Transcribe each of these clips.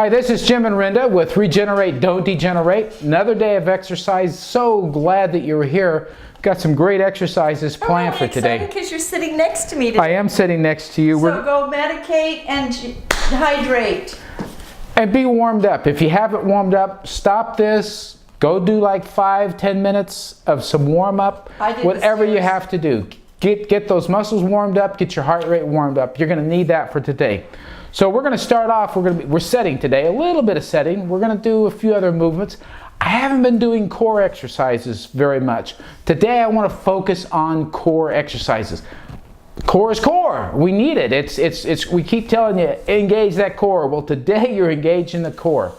Hi, this is Jim and Rinda with Regenerate, Don't Degenerate. Another day of exercise. So glad that you were here. Got some great exercises planned for today. Because you're sitting next to me today. I am sitting next to you. So go medicate and hydrate. And be warmed up. If you haven't warmed up, stop this. Go do like 5-10 minutes of some warm up. Whatever you have to do. Get those muscles warmed up. Get your heart rate warmed up. You're going to need that for today. So we're going to start off. We're setting today, a little bit of setting. We're going to do a few other movements. I haven't been doing core exercises very much. Today I want to focus on core exercises. Core is core. We need it. We keep telling you, engage that core. Well, today you're engaged in the core.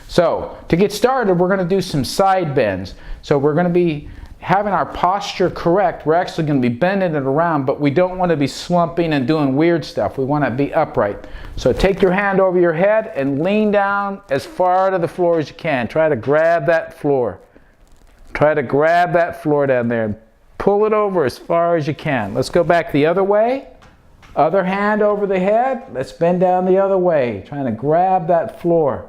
So to get started, we're going to do some side bends. So we're going to be having our posture correct. We're actually going to be bending it around, but we don't want to be slumping and doing weird stuff. We want to be upright. So take your hand over your head and lean down as far to the floor as you can. Try to grab that floor. Try to grab that floor down there and pull it over as far as you can. Let's go back the other way. Other hand over the head. Let's bend down the other way. Trying to grab that floor.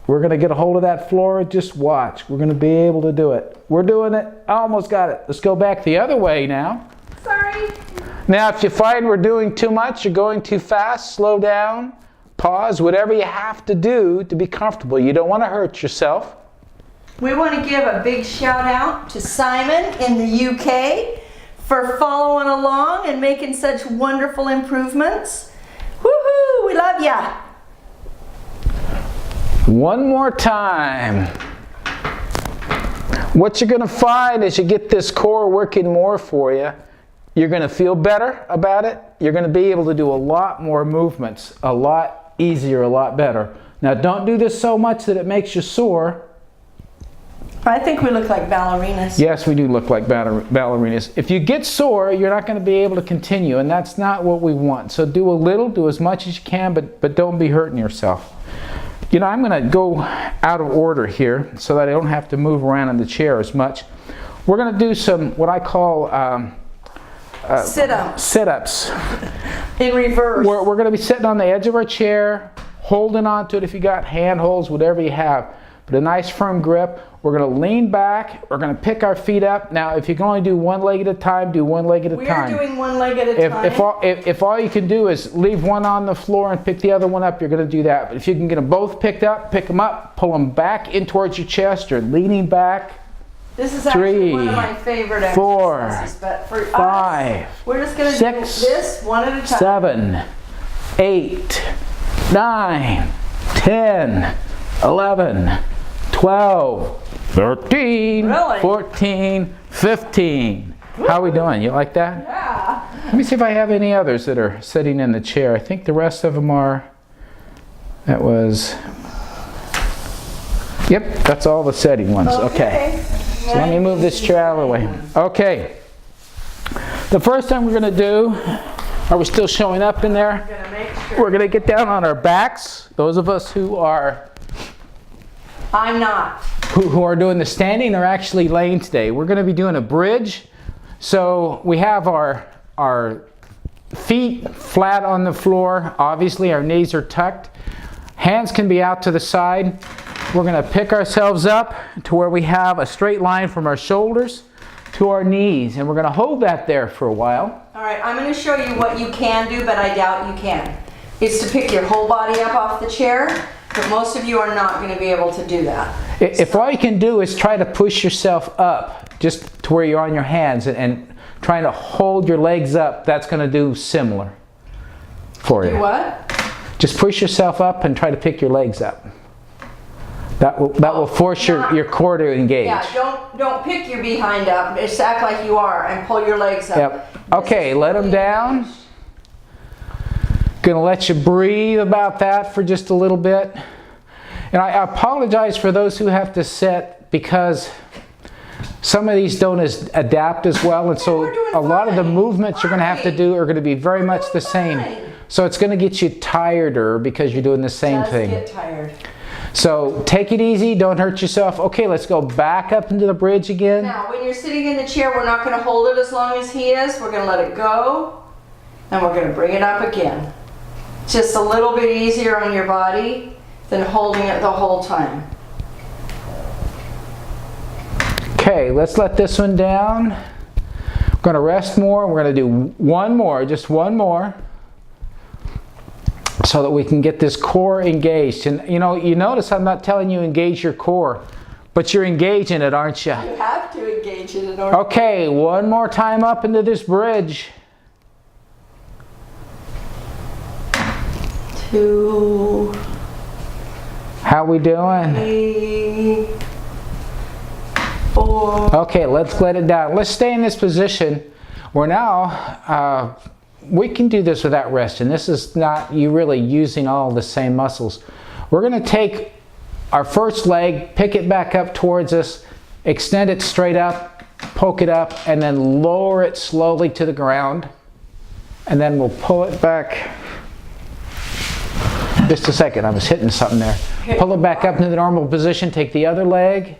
We're going to get a hold of that floor. Just watch. We're going to be able to do it. We're doing it. I almost got it. Let's go back the other way now. Sorry. Now, if you find we're doing too much, you're going too fast, slow down, pause, whatever you have to do to be comfortable. You don't want to hurt yourself. We want to give a big shout out to Simon in the UK for following along and making such wonderful improvements. Woohoo! We love ya. One more time. What you're going to find as you get this core working more for you, you're going to feel better about it. You're going to be able to do a lot more movements, a lot easier, a lot better. Now, don't do this so much that it makes you sore. I think we look like ballerinas. Yes, we do look like ballerinas. If you get sore, you're not going to be able to continue, and that's not what we want. So do a little, do as much as you can, but don't be hurting yourself. You know, I'm going to go out of order here so that I don't have to move around in the chair as much. We're going to do some what I call sit-ups. Sit-ups. In reverse. We're going to be sitting on the edge of our chair, holding on to it if you got handholds, whatever you have. But a nice firm grip. We're going to lean back. We're going to pick our feet up. Now, if you can only do one leg at a time, do one leg at a time. We're doing one leg at a time. If all you can do is leave one on the floor and pick the other one up, you're going to do that. But if you can get them both picked up, pick them up, pull them back in towards your chest. You're leaning back. This is actually one of my favorite exercises. But for 5, us, we're just going to do this one at a time. 7, 8, 9, 10, 11, 12, 13, 14, 15. How are we doing? You like that? Yeah. Let me see if I have any others that are sitting in the chair. I think the rest of them are, that was, yep, that's all the setting ones. Okay. So let me move this chair out of the way. Okay. The first thing we're going to do, are we still showing up in there? We're going to get down on our backs. Those of us who are I'm not. Who are doing the standing are actually laying today. We're going to be doing a bridge. So we have our feet flat on the floor. Obviously our knees are tucked. Hands can be out to the side. We're going to pick ourselves up to where we have a straight line from our shoulders to our knees. And we're going to hold that there for a while. All right, I'm going to show you what you can do, but I doubt you can. It's to pick your whole body up off the chair. But most of you are not going to be able to do that. If all you can do is try to push yourself up just to where you're on your hands and trying to hold your legs up, that's going to do similar for you. Do what? Just push yourself up and try to pick your legs up. That will force your core to engage. Yeah, don't pick your behind up. Just act like you are and pull your legs up. Yep. Okay, let them down. Going to let you breathe about that for just a little bit. And I apologize for those who have to sit because some of these don't adapt as well. And so a lot of the movements you're going to have to do are going to be very much the same. So it's going to get you tireder because you're doing the same thing. Get tired. So take it easy. Don't hurt yourself. Okay, let's go back up into the bridge again. Now, when you're sitting in the chair, we're not going to hold it as long as he is. We're going to let it go. And we're going to bring it up again. Just a little bit easier on your body. than holding it the whole time. Okay, let's let this one down. We're going to rest more. We're going to do one more, just one more, so that we can get this core engaged. And you notice I'm not telling you engage your core, but you're engaging it, aren't you? You have to engage it in order. Okay, one more time up into this bridge. 2. How we doing? 3. 4. Okay, let's let it down. Let's stay in this position. We're now, we can do this without rest, and this is not you really using all the same muscles. We're going to take our first leg, pick it back up towards us, extend it straight up, poke it up, and then lower it slowly to the ground. And then we'll pull it back. Just a second, I was hitting something there. Pull it back up into the normal position, take the other leg,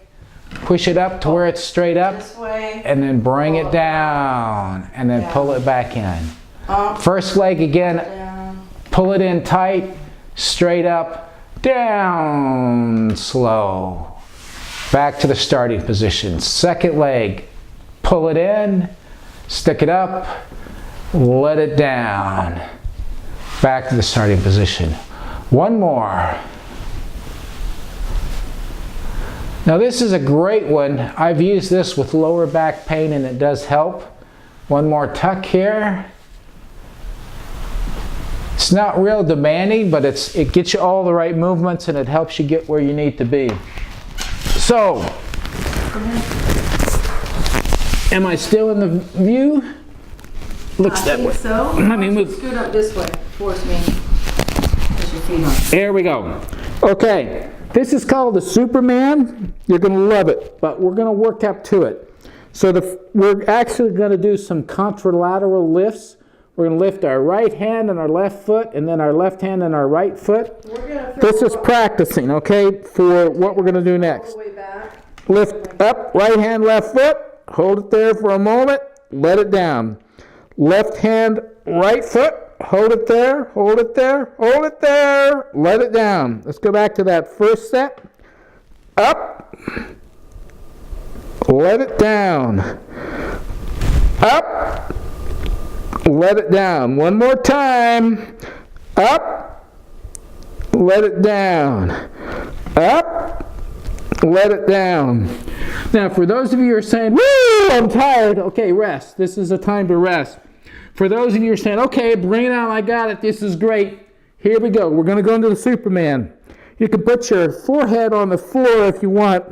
push it up to where it's straight up, This way. and then bring it down, and then pull it back in. First leg again, Down. pull it in tight, straight up, down, slow. Back to the starting position. Second leg, pull it in, stick it up, let it down. Back to the starting position. One more. Now this is a great one. I've used this with lower back pain and it does help. One more tuck here. It's not real demanding, but it gets you all the right movements and it helps you get where you need to be. So, am I still in the view? Looks that way. So. Let me move. Scoot up this way towards me. Put your feet on. There we go. Okay. This is called the Superman. You're going to love it, but we're going to work up to it. So we're actually going to do some contralateral lifts. We're going to lift our right hand and our left foot, and then our left hand and our right foot. This is practicing, okay, for what we're going to do next. All the way back. Lift up, right hand, left foot. Hold it there for a moment. Let it down. Left hand, right foot. Hold it there, hold it there, hold it there. Let it down. Let's go back to that first set. Up. Let it down. Up. Let it down. One more time. Up. Let it down. Up. Let it down. Now, for those of you who are saying, woo, I'm tired. Okay, rest. This is a time to rest. For those of you who are saying, okay, bring it on, I got it, this is great. Here we go. We're going to go into the Superman. You can put your forehead on the floor if you want.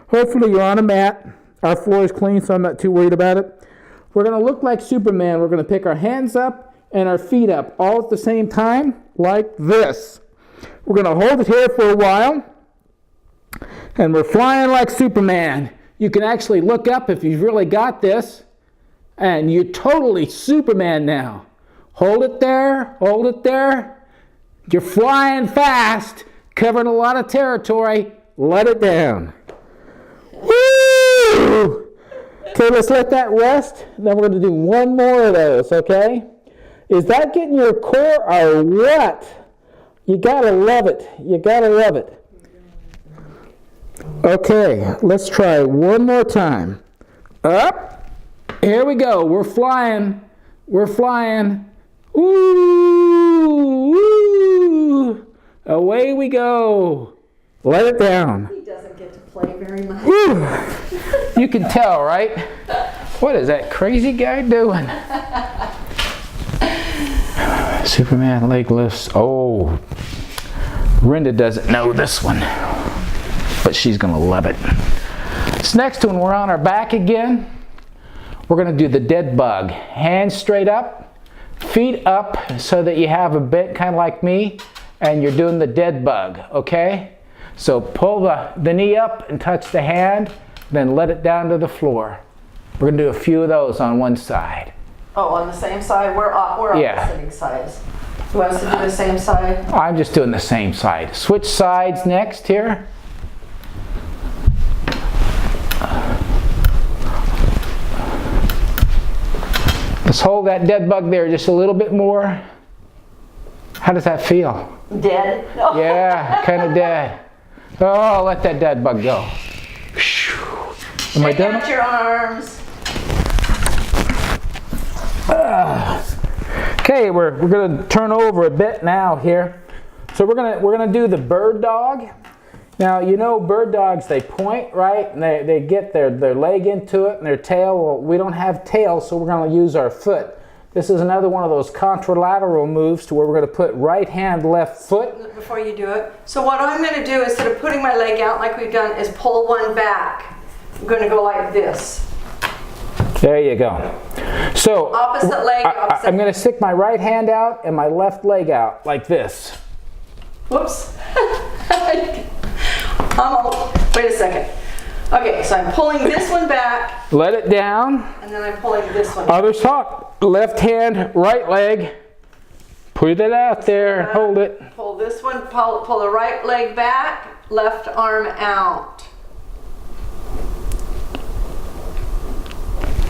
Hopefully you're on a mat. Our floor is clean, so I'm not too worried about it. We're going to look like Superman. We're going to pick our hands up and our feet up all at the same time, like this. We're going to hold it here for a while, and we're flying like Superman. You can actually look up if you've really got this. And you're totally Superman now. Hold it there, hold it there. You're flying fast, covering a lot of territory. Let it down. Woo! Okay, let's let that rest. Then we're going to do one more of those, okay? Is that getting your core or what? You got to love it. You got to love it. Okay, let's try one more time. Up. Here we go. We're flying. We're flying. Ooh, ooh. Away we go. Let it down. He doesn't get to play very much. You can tell, right? What is that crazy guy doing? Superman leg lifts. Oh, Brenda doesn't know this one, but she's going to love it. This next one, we're on our back again. We're going to do the dead bug. Hands straight up, feet up so that you have a bit kind of like me, and you're doing the dead bug, okay? So pull the knee up and touch the hand, then let it down to the floor. We're going to do a few of those on one side. Oh, on the same side? We're opposite sides. You want us to do the same side? I'm just doing the same side. Switch sides next here. Let's hold that dead bug there just a little bit more. How does that feel? Dead? Oh. Yeah, kind of dead. Oh, let that dead bug go. Am I done? Check out your arms. Okay, we're going to turn over a bit now here. So we're gonna do the bird dog. Now, you know bird dogs, they point, right? And they get their leg into it and their tail. Well, we don't have tails, so we're going to use our foot. This is another one of those contralateral moves to where we're going to put right hand, left foot. Before you do it. So what I'm going to do, instead of putting my leg out like we've done, is pull one back. I'm going to go like this. There you go. So opposite leg, opposite. I'm going to stick my right hand out and my left leg out like this. Whoops. Wait a second. Okay, so I'm pulling this one back. Let it down. And then I'm pulling this one. Other side. Left hand, right leg. Put it out there and hold it. Pull this one, pull the right leg back, left arm out.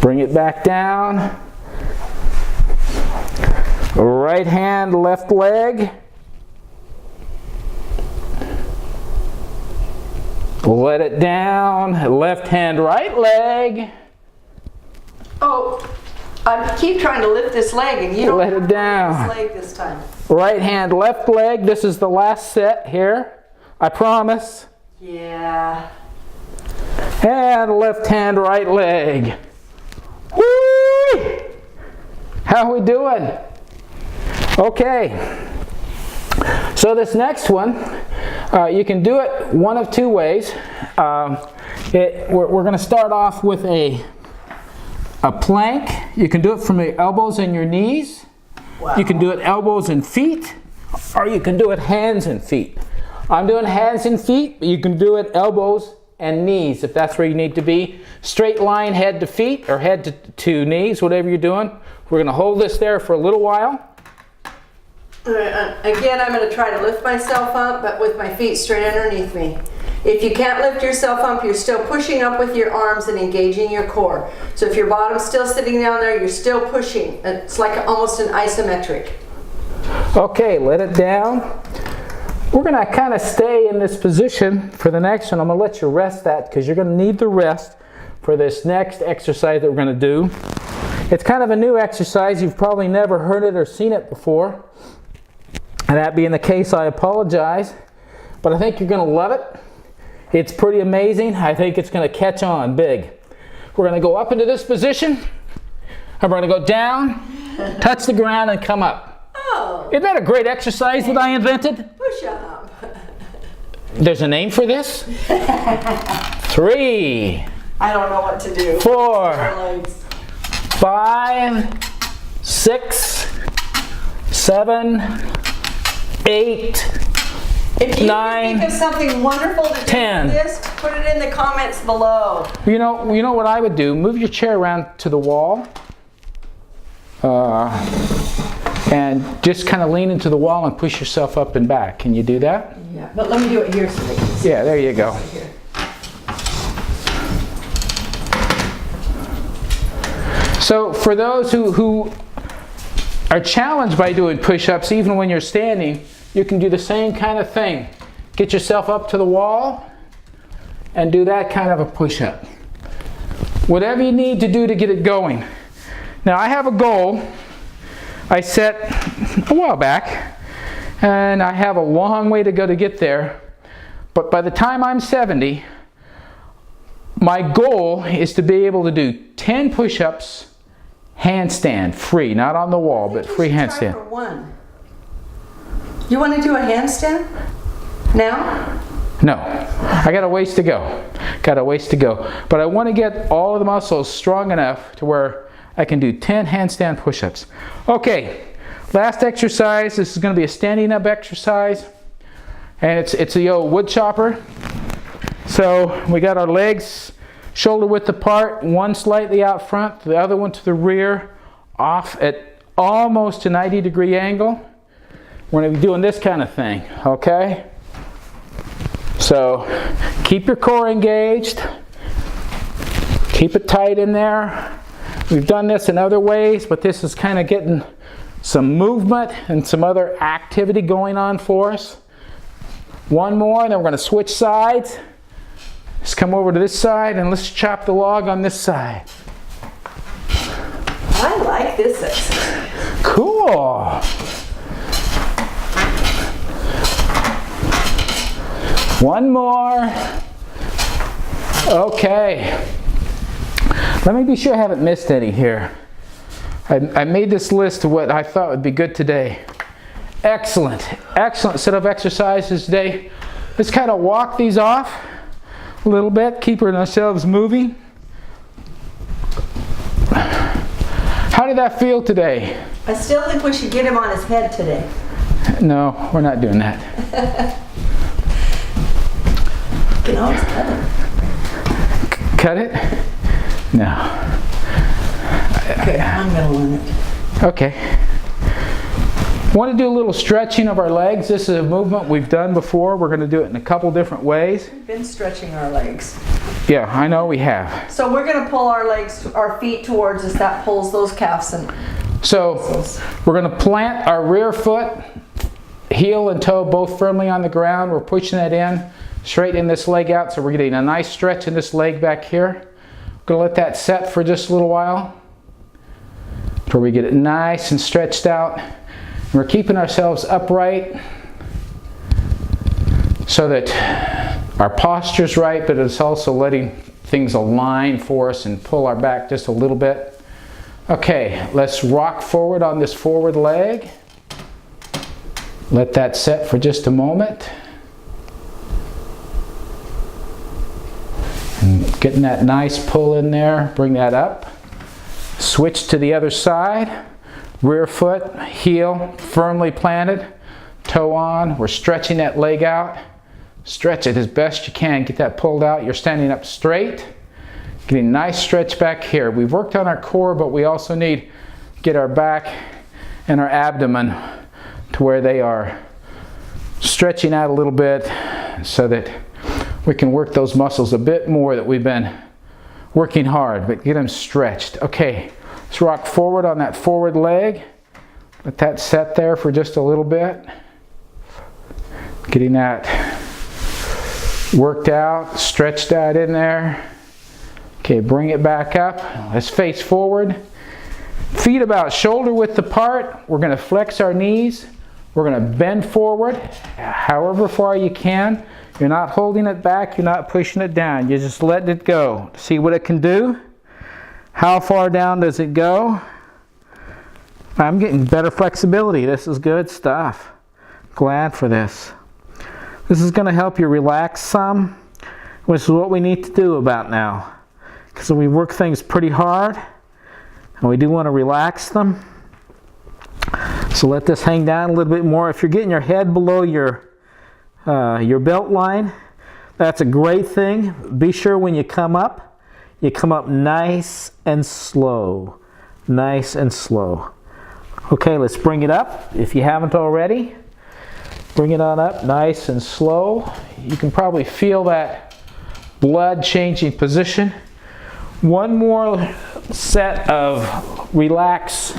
Bring it back down. Right hand, left leg. Let it down. Left hand, right leg. Oh, I keep trying to lift this leg and you don't let it down. This leg this time. Right hand, left leg. This is the last set here. I promise. Yeah. And left hand, right leg. Woo! How we doing? Okay. So this next one, you can do it one of two ways. We're going to start off with a plank. You can do it from your elbows and your knees. Wow. You can do it elbows and feet, or you can do it hands and feet. I'm doing hands and feet, but you can do it elbows and knees if that's where you need to be. Straight line head to feet or head to knees, whatever you're doing. We're going to hold this there for a little while. Again, I'm going to try to lift myself up, but with my feet straight underneath me. If you can't lift yourself up, you're still pushing up with your arms and engaging your core. So if your bottom's still sitting down there, you're still pushing. It's like almost an isometric. Okay, let it down. We're going to kind of stay in this position for the next one. I'm going to let you rest that because you're going to need the rest for this next exercise that we're going to do. It's kind of a new exercise. You've probably never heard it or seen it before. And that being the case, I apologize. But I think you're going to love it. It's pretty amazing. I think it's going to catch on big. We're going to go up into this position. And we're going to go down, touch the ground, and come up. Oh. Isn't that a great exercise that I invented? Push up. There's a name for this? 3. I don't know what to do. 4. 5. 6. 7. 8. If you 9, think of something wonderful to do 10. with this, put it in the comments below. You know what I would do? Move your chair around to the wall. And just kind of lean into the wall and push yourself up and back. Can you do that? Yeah, but let me do it here so they can see. Yeah, there you go. So for those who are challenged by doing push-ups, even when you're standing, you can do the same kind of thing. Get yourself up to the wall and do that kind of a push-up. Whatever you need to do to get it going. Now I have a goal I set a while back, and I have a long way to go to get there. But by the time I'm 70, my goal is to be able to do 10 push-ups handstand, free, not on the wall, but free handstand. Try for one. You want to do a handstand now? No, I got a ways to go. But I want to get all of the muscles strong enough to where I can do 10 handstand push-ups. Okay, last exercise. This is going to be a standing up exercise, and it's the old Woodchopper. So we got our legs shoulder width apart, one slightly out front, the other one to the rear, off at almost a 90-degree angle. We're going to be doing this kind of thing, okay? So keep your core engaged. Keep it tight in there. We've done this in other ways, but this is kind of getting some movement and some other activity going on for us. One more, and then we're going to switch sides. Let's come over to this side and let's chop the log on this side. I like this exercise. Cool. One more. Okay. Let me be sure I haven't missed any here. I made this list of what I thought would be good today. Excellent. Excellent set of exercises today. Let's kind of walk these off a little bit, keeping ourselves moving. How did that feel today? I still think we should get him on his head today. No, we're not doing that. You can always cut it. Cut it? No. Okay, I'm going to learn it. Okay. Want to do a little stretching of our legs. This is a movement we've done before. We're going to do it in a couple different ways. We've been stretching our legs. Yeah, I know we have. So we're going to pull our feet towards us. That pulls those calves in. So we're going to plant our rear foot, heel and toe both firmly on the ground. We're pushing that in, straightening this leg out. So we're getting a nice stretch in this leg back here. We're going to let that set for just a little while, where we get it nice and stretched out. We're keeping ourselves upright so that our posture's right, but it's also letting things align for us and pull our back just a little bit. Okay, let's rock forward on this forward leg. Let that set for just a moment. And getting that nice pull in there, bring that up. Switch to the other side. Rear foot, heel firmly planted, toe on. We're stretching that leg out. Stretch it as best you can. Get that pulled out. You're standing up straight. Getting a nice stretch back here. We've worked on our core, but we also need to get our back and our abdomen to where they are stretching out a little bit so that we can work those muscles a bit more that we've been working hard, but get them stretched. Okay. Let's rock forward on that forward leg. Let that set there for just a little bit. Getting that worked out, stretched out in there. Okay, bring it back up. Let's face forward. Feet about shoulder width apart. We're going to flex our knees. We're going to bend forward however far you can. You're not holding it back. You're not pushing it down. You're just letting it go. See what it can do. How far down does it go? I'm getting better flexibility. This is good stuff. Glad for this. This is going to help you relax some, which is what we need to do about now. Because we work things pretty hard, and we do want to relax them. So let this hang down a little bit more. If you're getting your head below your belt line, that's a great thing. Be sure when you come up nice and slow. Nice and slow. Okay, let's bring it up. If you haven't already, bring it on up nice and slow. You can probably feel that blood changing position. One more set of relax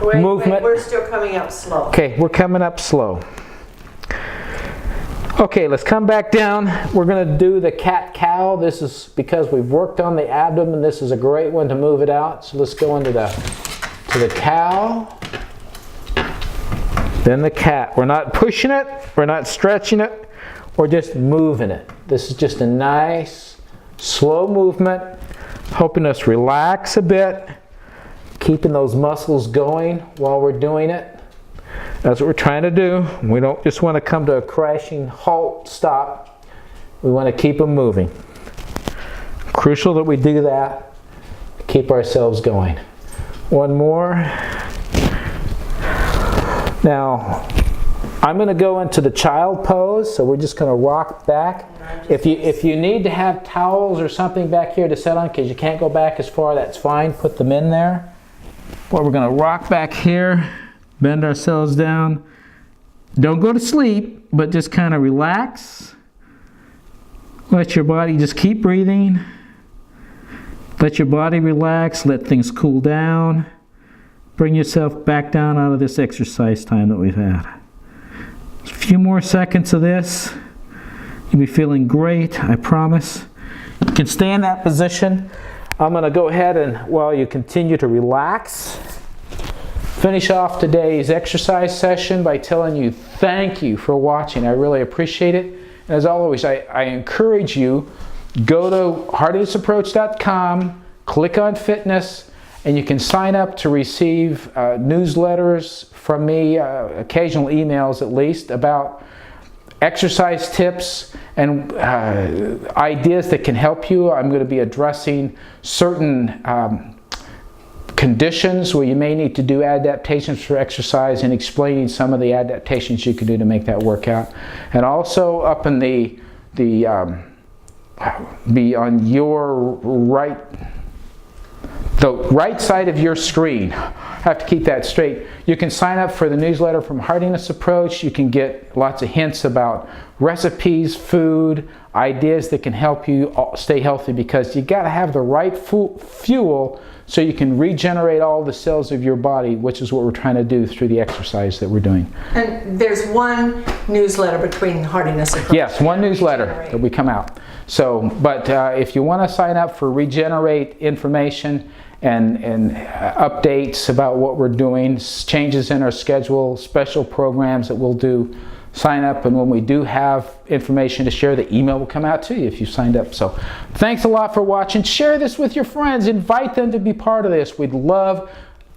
movement. Wait, we're still coming up slow. Okay, we're coming up slow. Okay, let's come back down. We're going to do the cat-cow. This is because we've worked on the abdomen. This is a great one to move it out. So let's go into the cow. Then the cat. We're not pushing it. We're not stretching it. We're just moving it. This is just a nice, slow movement, helping us relax a bit, keeping those muscles going while we're doing it. That's what we're trying to do. We don't just want to come to a crashing halt, stop. We want to keep them moving. Crucial that we do that. Keep ourselves going. One more. Now, I'm going to go into the child pose, so we're just going to rock back. If you need to have towels or something back here to set on because you can't go back as far, that's fine. Put them in there. But we're going to rock back here. Bend ourselves down. Don't go to sleep, but just kind of relax. Let your body just keep breathing. Let your body relax. Let things cool down. bring yourself back down out of this exercise time that we've had. A few more seconds of this. You'll be feeling great, I promise. You can stay in that position. I'm going to go ahead and, while you continue to relax, finish off today's exercise session by telling you thank you for watching. I really appreciate it. And as always, I encourage you, go to hardinessapproach.com, click on fitness, and you can sign up to receive newsletters from me, occasional emails at least, about exercise tips and ideas that can help you. I'm going to be addressing certain conditions where you may need to do adaptations for exercise and explaining some of the adaptations you can do to make that work out. And also up in be on your the right side of your screen. I have to keep that straight. You can sign up for the newsletter from Hardiness Approach. You can get lots of hints about recipes, food, ideas that can help you stay healthy, because you got to have the right fuel so you can regenerate all the cells of your body, which is what we're trying to do through the exercise that we're doing. And there's one newsletter between Hardiness Approach. Yes, one newsletter that we come out. So, but if you want to sign up for Regenerate information and updates about what we're doing, changes in our schedule, special programs that we'll do, sign up, and when we do have information to share, the email will come out to you if you signed up. So thanks a lot for watching. Share this with your friends. Invite them to be part of this. We'd love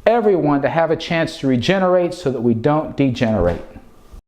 everyone to have a chance to regenerate so that we don't degenerate.